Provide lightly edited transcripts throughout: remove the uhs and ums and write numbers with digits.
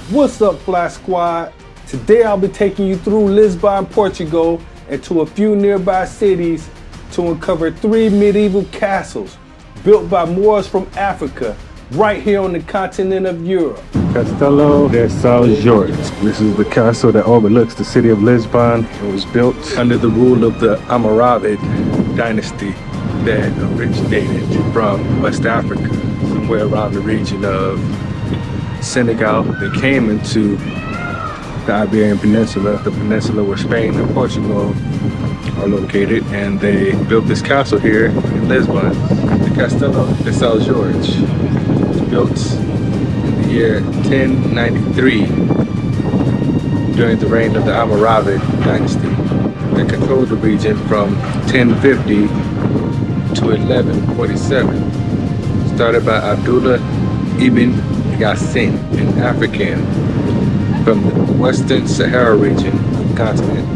What's up, Fly Squad? Today I'll be taking you through Lisbon, Portugal, and to a few nearby cities to uncover 3 medieval castles built by Moors from Africa, right here on the continent of Europe. Castello de Cembra. This is the castle that overlooks the city of Lisbon. It was built under the rule of the Almoravid dynasty that originated from West Africa, somewhere around the region of Senegal. They came into the Iberian Peninsula, the peninsula where Spain and Portugal are located, and they built this castle here in Lisbon, the Castello de Cembra. It was built in the year 1093 during the reign of the Almoravid dynasty. They controlled the region from 1050 to 1147. Started by Abdullah ibn Yassin, an African from the Western Sahara region of the continent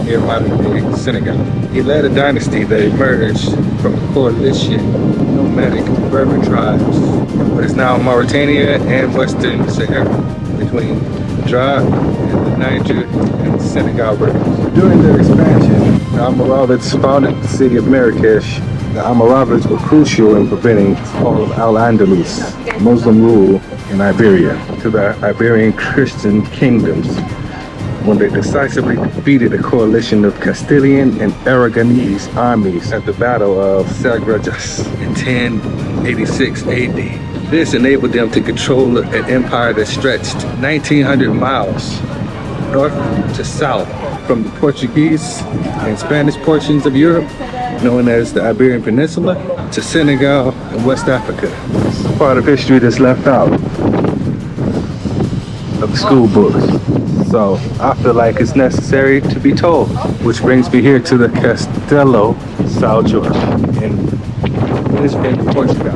near modern-day Senegal. He led a dynasty that emerged from a coalition of nomadic Berber tribes in what is now Mauritania and Western Sahara, between Dra and the Niger and Senegal rivers. During their expansion, the Almoravids founded the city of Marrakesh. The Almoravids were crucial in preventing all of Al-Andalus, Muslim rule in Iberia, to the Iberian Christian kingdoms, when they decisively defeated a coalition of Castilian and Aragonese armies at the Battle of Sagregas in 1086 AD. This enabled them to control an empire that stretched 1,900 miles north to south from the Portuguese and Spanish portions of Europe, known as the Iberian Peninsula, to Senegal and West Africa. It's a part of history that's left out of the school books. So I feel like it's necessary to be told. Which brings me here to the Castello Cembra in Lisbon, Portugal.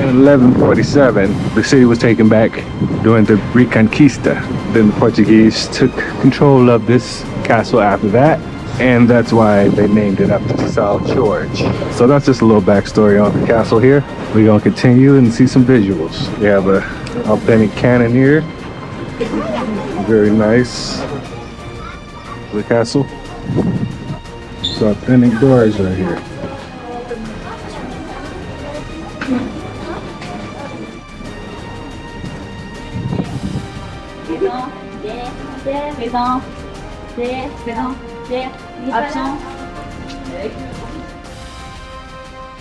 In 1147, the city was taken back during the Reconquista. Then the Portuguese took control of this castle after that, and that's why they named it after São Jorge. So that's just a little backstory on the castle here. We're gonna continue and see some visuals. We have a authentic cannon here. Very nice. The castle. It's authentic doors right here.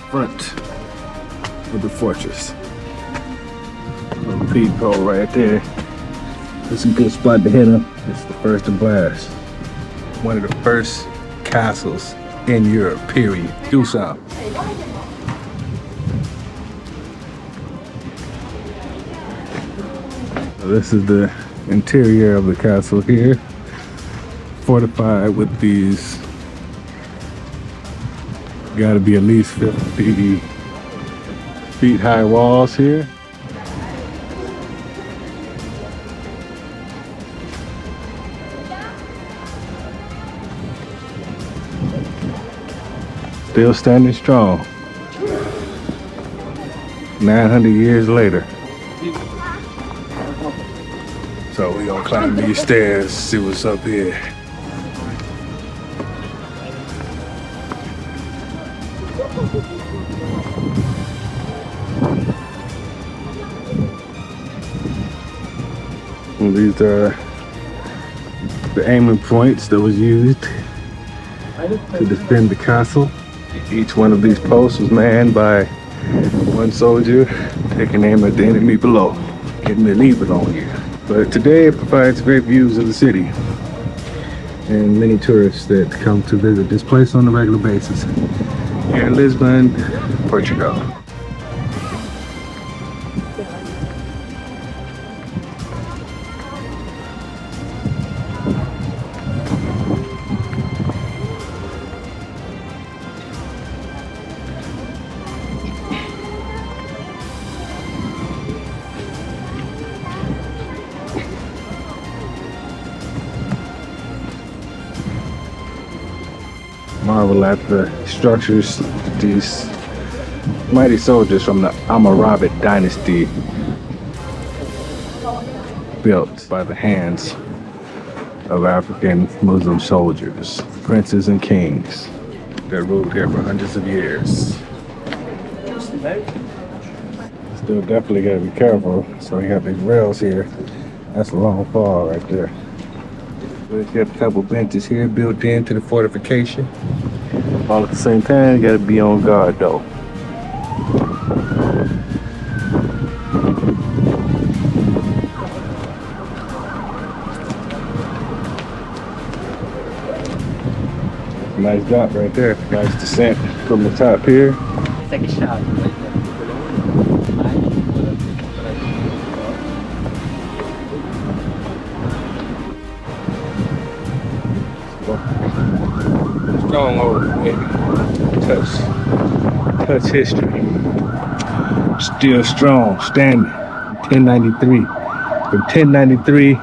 Front of the fortress. Little peephole right there. It's a good spot to hit them. It's the first to blast. One of the first castles in Europe, period. Do something. So this is the interior of the castle here. Fortified with these, gotta be at least 50 feet high walls here. Still standing strong. 900 years later. So we gonna climb these stairs, see what's up here. And these are the aiming points that was used to defend the castle. Each one of these posts was manned by one soldier taking aim at the enemy below, getting their lever on here. But today it provides great views of the city and many tourists that come to visit this place on a regular basis here in Lisbon, Portugal. Marvel at the structures these mighty soldiers from the Almoravid dynasty built by the hands of African Muslim soldiers, princes and kings that ruled here for hundreds of years. Still definitely gotta be careful. So we have these rails here. That's a long fall right there. We got a couple benches here built into the fortification. All at the same time, you gotta be on guard though. Nice drop right there. Nice descent from the top here. Take a shot. Strong over, baby. Touch history. Still strong, standing. 1093. From 1093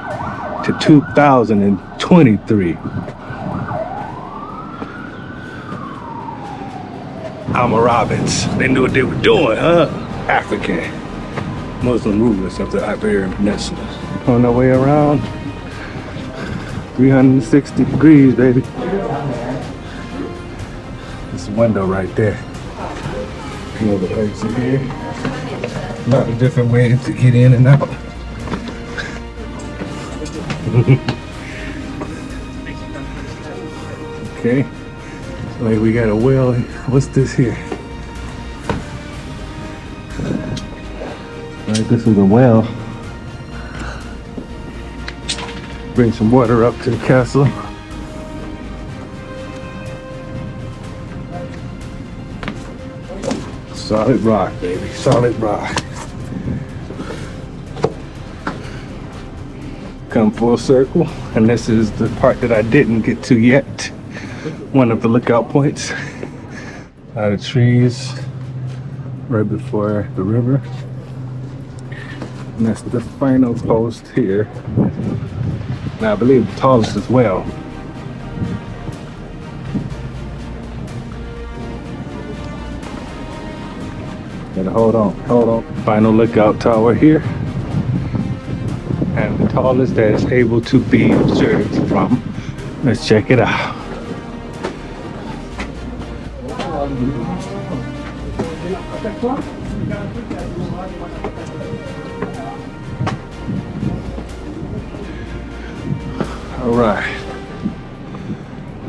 to 2023. Almoravids. They knew what they were doing, huh? African Muslim rulers of the Iberian Peninsula. On their way around 360 degrees, baby. This window right there. You know the exit here. A lot of different ways to get in and out. Okay. Like we got a well. What's this here? Like this is a well. Bring some water up to the castle. Solid rock, baby. Solid rock. Come full circle, and this is the part that I didn't get to yet. One of the lookout points. A lot of trees right before the river. And that's the final post here. And I believe the tallest as well. Gotta hold on. Final lookout tower here. And the tallest that is able to be observed from. Let's check it out. All right,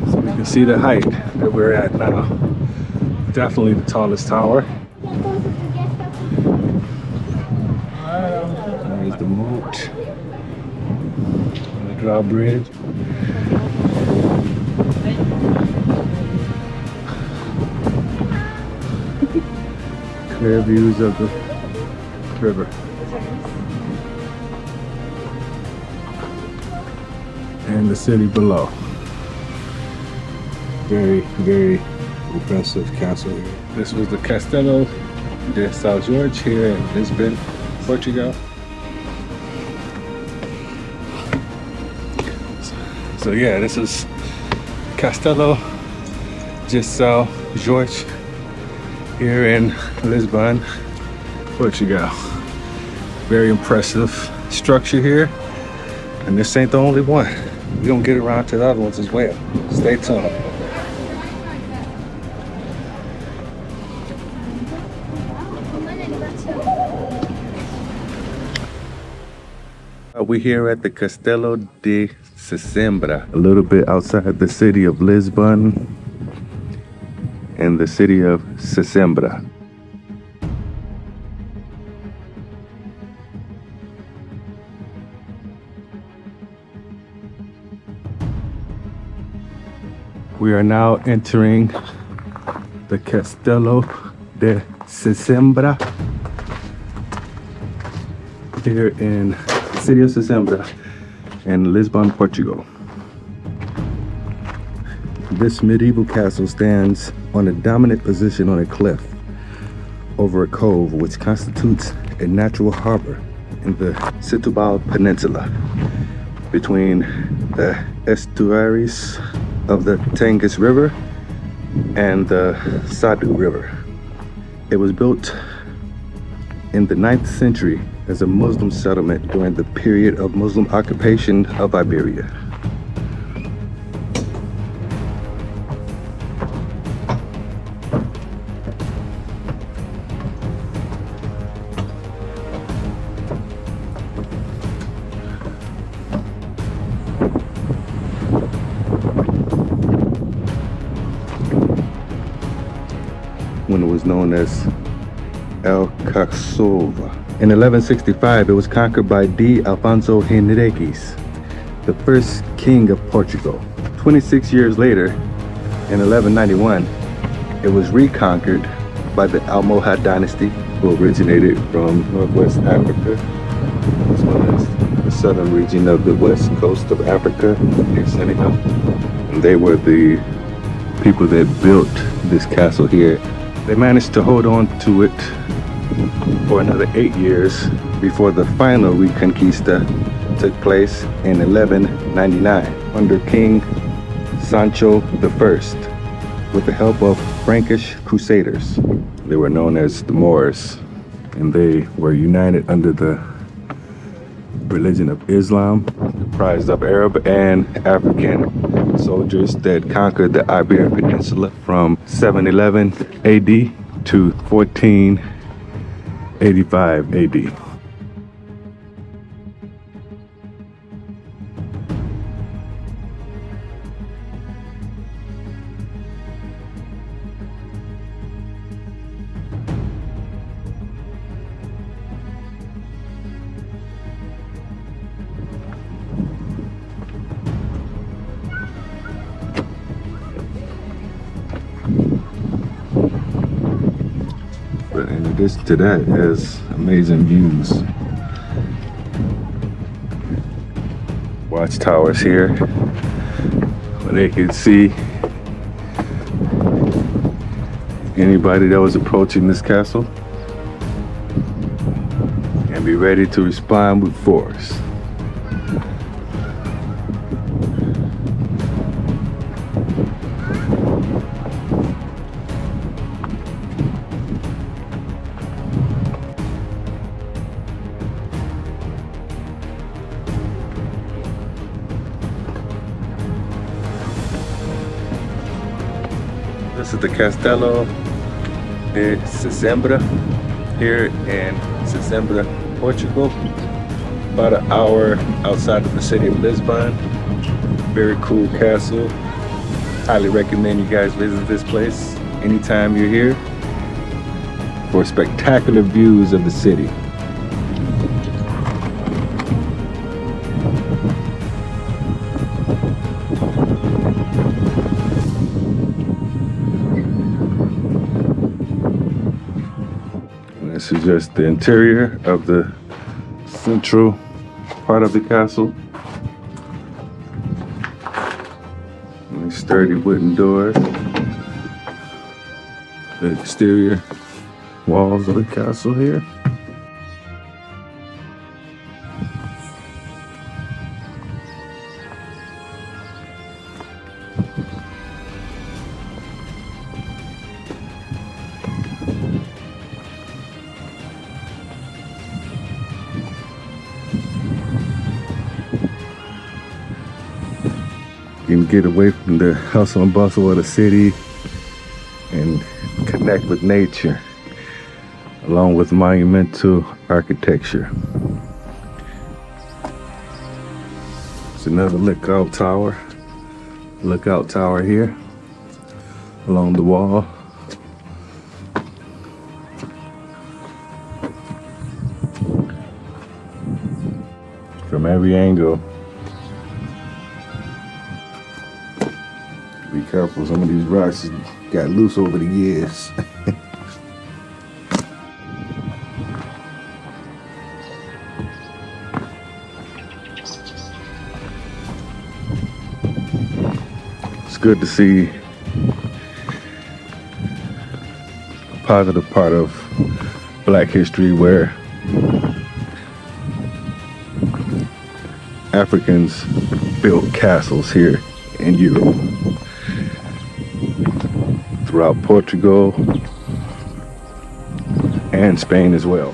so we can see the height that we're at now. Definitely the tallest tower. There's the moat, the drawbridge. Clear views of the river. And the city below. Very, very impressive castle here. This was the Castello de Cembra here in Lisbon, Portugal. So yeah, this is Castello de Cembra here in Lisbon, Portugal. Very impressive structure here. And this ain't the only one. We're gonna get around to the other ones as well. Stay tuned. We're here at the Castello de Cembra, a little bit outside the city of Lisbon and the city of Cembra. We are now entering the Castello de Cembra here in the city of Cembra in Lisbon, Portugal. This medieval castle stands on a dominant position on a cliff over a cove which constitutes a natural harbor in the Setúbal Peninsula between the estuaries of the Tagus River and the Sadu River. It was built in the 9th century as a Muslim settlement during the period of Muslim occupation of Iberia. When it was known as El Castello. In 1165, it was conquered by D. Alfonso Henriques, the first king of Portugal. 26 years later, in 1191, it was reconquered by the Almohad dynasty, who originated from Northwest Africa, as well as the southern region of the west coast of Africa near Senegal. And they were the people that built this castle here. They managed to hold on to it for another 8 years before the final Reconquista took place in 1199 under King Sancho I with the help of Frankish crusaders. They were known as the Moors, and they were united under the religion of Islam, comprised of Arab and African soldiers that conquered the Iberian Peninsula from 711 AD to 1485 AD. But in addition to that, it has amazing views. Watchtowers here, where they could see anybody that was approaching this castle and be ready to respond with force. This is the Castello de Cembra here in Cembra, Portugal. About an hour outside of the city of Lisbon. Very cool castle. Highly recommend you guys visit this place anytime you're here for spectacular views of the city. This is just the interior of the central part of the castle. These sturdy wooden doors. The exterior walls of the castle here. You can get away from the hustle and bustle of the city and connect with nature, along with monumental architecture. It's another lookout tower here along the wall. From every angle. Be careful, some of these rocks got loose over the years. It's good to see a positive part of Black history where Africans built castles here in Europe, throughout Portugal and Spain as well.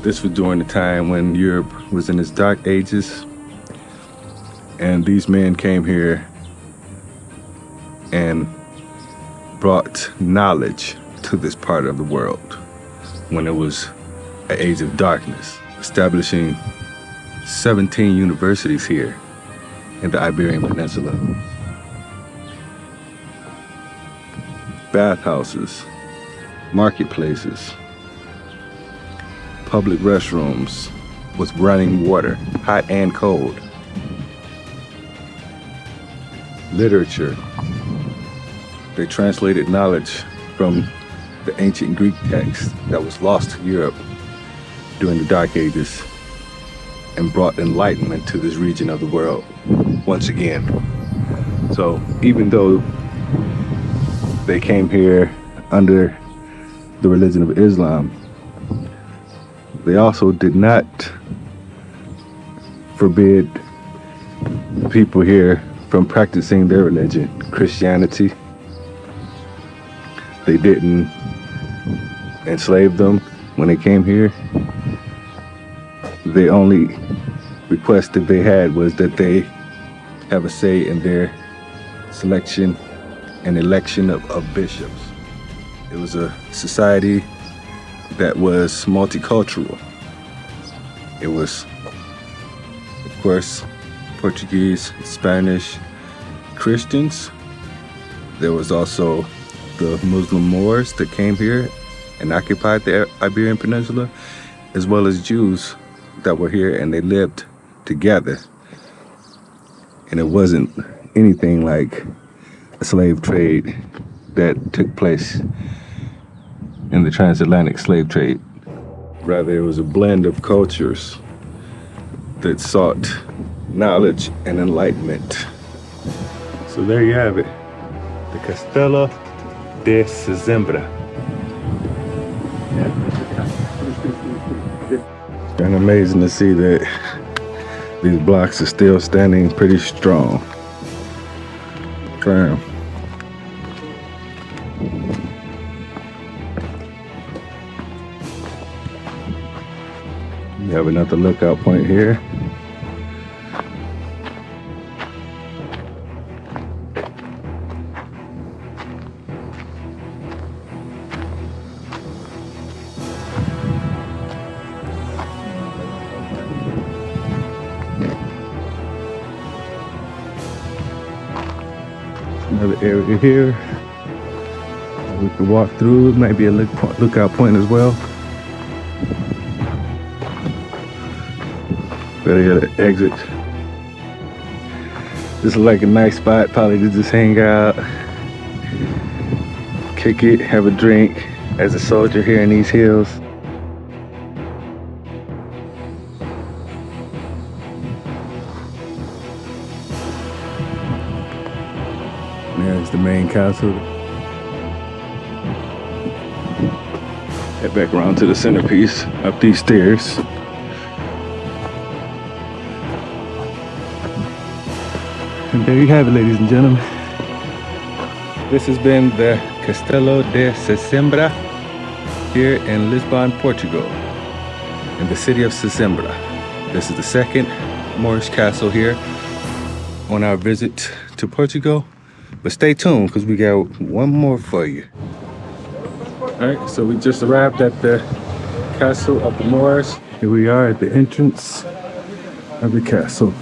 This was during the time when Europe was in its dark ages, and these men came here and brought knowledge to this part of the world when it was an age of darkness, establishing 17 universities here in the Iberian Peninsula. Bathhouses, marketplaces, public restrooms with running water, hot and cold. Literature. They translated knowledge from the ancient Greek text that was lost to Europe during the Dark Ages and brought enlightenment to this region of the world once again. So even though they came here under the religion of Islam, they also did not forbid people here from practicing their religion, Christianity. They didn't enslave them when they came here. The only request that they had was that they have a say in their selection and election of bishops. It was a society that was multicultural. It was, of course, Portuguese, Spanish, Christians. There was also the Muslim Moors that came here and occupied the Iberian Peninsula, as well as Jews that were here, and they lived together. And it wasn't anything like a slave trade that took place in the transatlantic slave trade. Rather, it was a blend of cultures that sought knowledge and enlightenment. So there you have it, the Castello de Cembra. And amazing to see that these blocks are still standing pretty strong, firm. We have another lookout point here. Another area here we can walk through. It might be a lookout point as well. Better get an exit. This is like a nice spot, probably to just hang out, kick it, have a drink as a soldier here in these hills. There's the main castle. Head back around to the centerpiece, up these stairs. And there you have it, ladies and gentlemen. This has been the Castello de Cembra here in Lisbon, Portugal, in the city of Cembra. This is the second Moorish castle here on our visit to Portugal. But stay tuned, because we got one more for you. All right, so we just arrived at the castle of the Moors. Here we are at the entrance of the castle.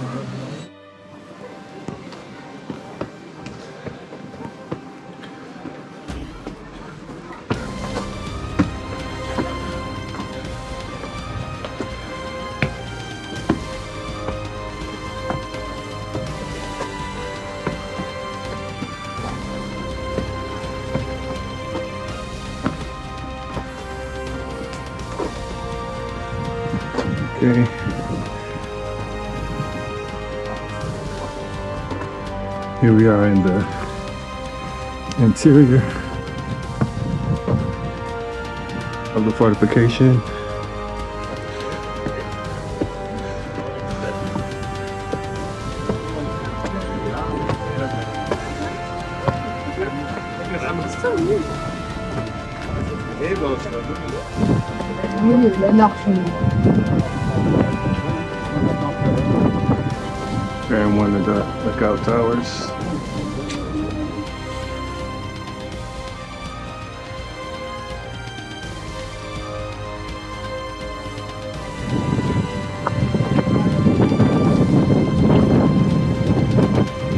Okay. Here we are in the interior of the fortification. And one of the lookout towers.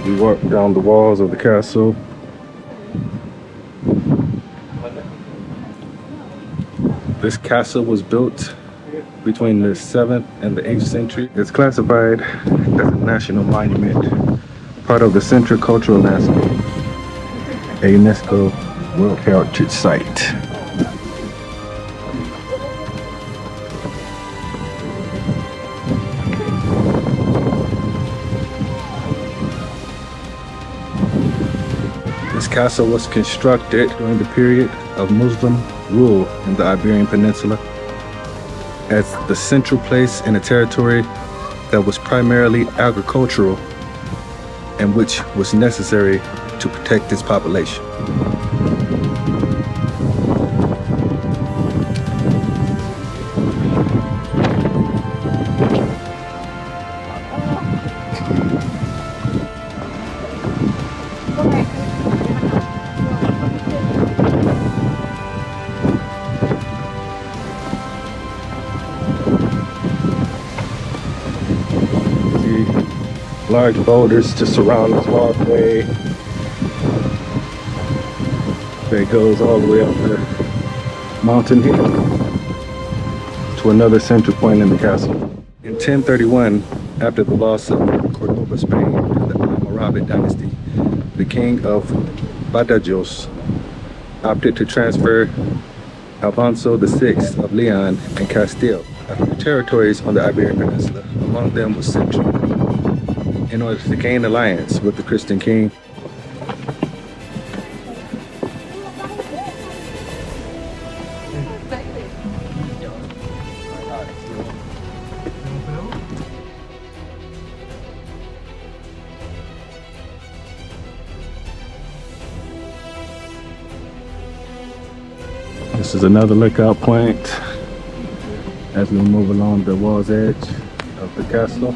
We walk down the walls of the castle. This castle was built between the 7th and the 8th century. It's classified as a national monument, part of the Central Cultural Landscape, a UNESCO World Heritage Site. This castle was constructed during the period of Muslim rule in the Iberian Peninsula as the central place in a territory that was primarily agricultural and which was necessary to protect its population. Large boulders to surround this walkway that goes all the way up the mountain here to another central point in the castle. In 1031, after the loss of Cordoba, Spain, to the Almoravid dynasty, the king of Badajoz opted to transfer Alfonso VI of Leon and Castile, territories on the Iberian Peninsula. Among them was Central, in order to gain alliance with the Christian king. This is another lookout point as we move along the wall's edge of the castle.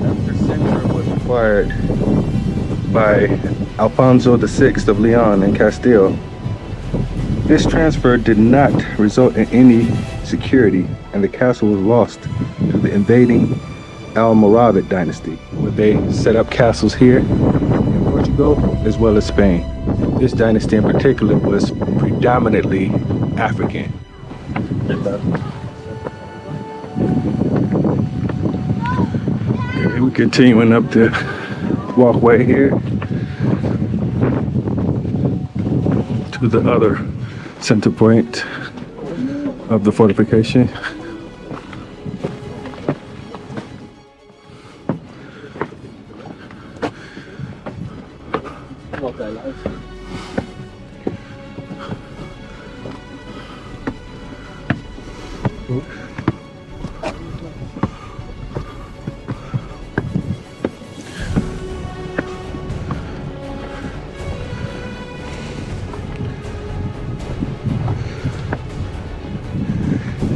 After Centra was acquired by Alfonso VI of Leon and Castile, this transfer did not result in any security, and the castle was lost to the invading Almoravid dynasty, where they set up castles here in Portugal as well as Spain. This dynasty in particular was predominantly African. Okay, we're continuing up the walkway here to the other center point of the fortification.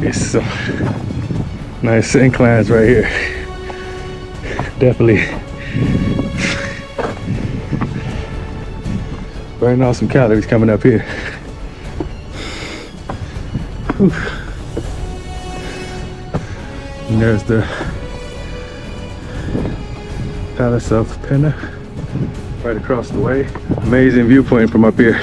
It's some nice inclines right here. Definitely burning off some calories coming up here. Whew. And there's the Palace of Pena right across the way. Amazing viewpoint from up here.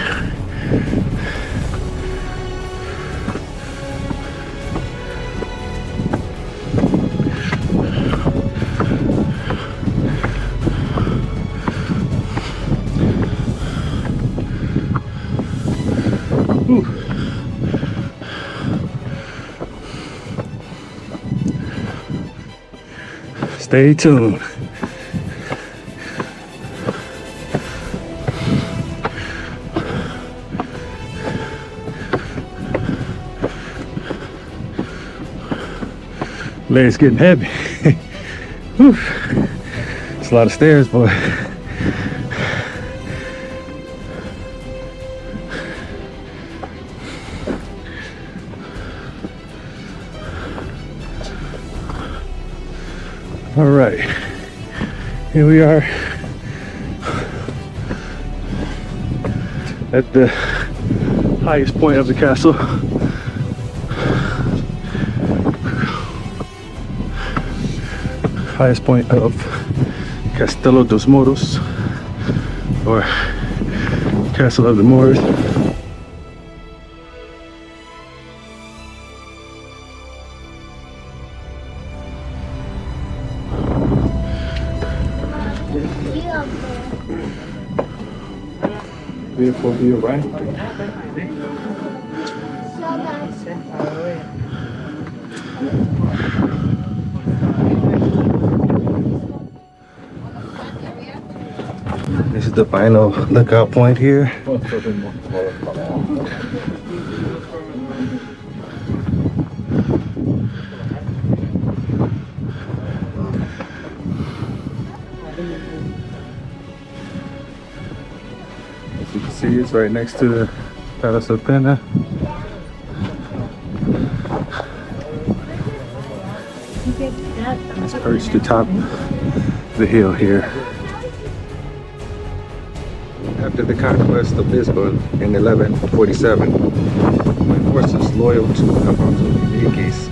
Stay tuned. Legs getting heavy. Whew. It's a lot of stairs, boy. All right, here we are at the highest point of the castle. Highest point of Castello dos Moros, or Castle of the Moors. Beautiful view, right? This is the final lookout point here. As you can see, it's right next to the Palace of Pena. It's perched atop the hill here. After the conquest of Lisbon in 1147, when forces loyal to Alfonso Enriquez,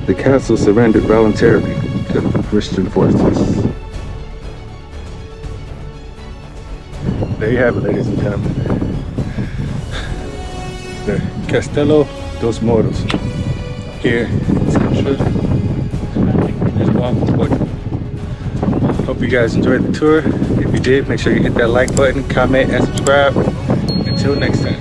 the castle surrendered voluntarily to the Christian forces. There you have it, ladies and gentlemen. The Castello dos Moros here in Central Lisbon, Portugal. Hope you guys enjoyed the tour. If you did, make sure you hit that like button, comment, and subscribe. Until next time.